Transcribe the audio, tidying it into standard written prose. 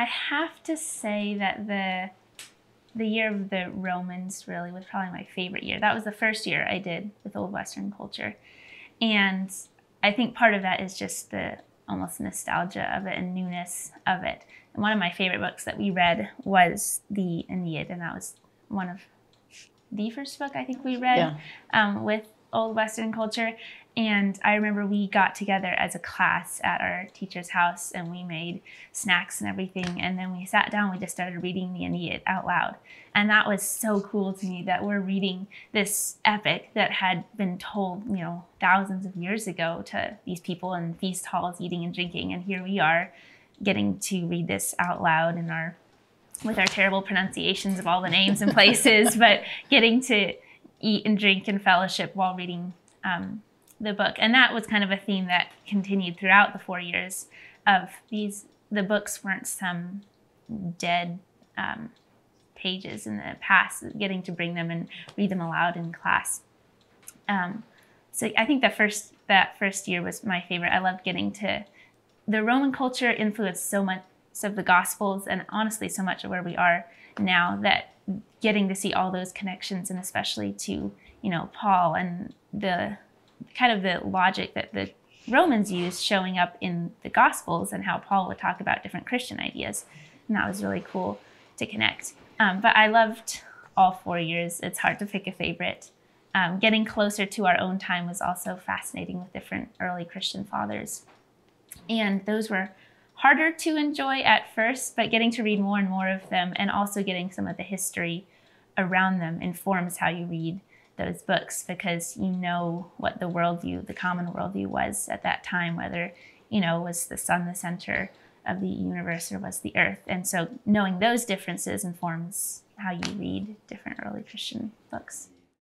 I have to say that the year of the Romans really was probably my favorite year. That was the first year I did with Old Western culture. And I think part of that is just the almost nostalgia of it and newness of it. And one of my favorite books that we read was the Aeneid, and that was one of the first book I think we read with Old Western culture. And I remember we got together as a class at our teacher's house and we made snacks and everything. And then we sat down, we just started reading the Aeneid out loud. And that was so cool to me that we're reading this epic that had been told, you know, thousands of years ago to these people in feast halls eating and drinking. And here we are getting to read this out loud in with our terrible pronunciations of all the names and places, but getting to eat and drink and fellowship while reading the book. And that was kind of a theme that continued throughout the 4 years of these. The books weren't some dead pages in the past, getting to bring them and read them aloud in class. So I think that first year was my favorite. I loved getting to, the Roman culture influenced so much of the Gospels and honestly so much of where we are now, that getting to see all those connections, and especially to, you know, Paul and the kind of the logic that the Romans used showing up in the Gospels and how Paul would talk about different Christian ideas. And that was really cool to connect. But I loved all 4 years. It's hard to pick a favorite. Getting closer to our own time was also fascinating with different early Christian fathers. And those were harder to enjoy at first, but getting to read more and more of them and also getting some of the history around them informs how you read those books, because you know what the worldview, the common worldview was at that time, whether, you know, was the sun the center of the universe or was the earth. And so knowing those differences informs how you read different early Christian books.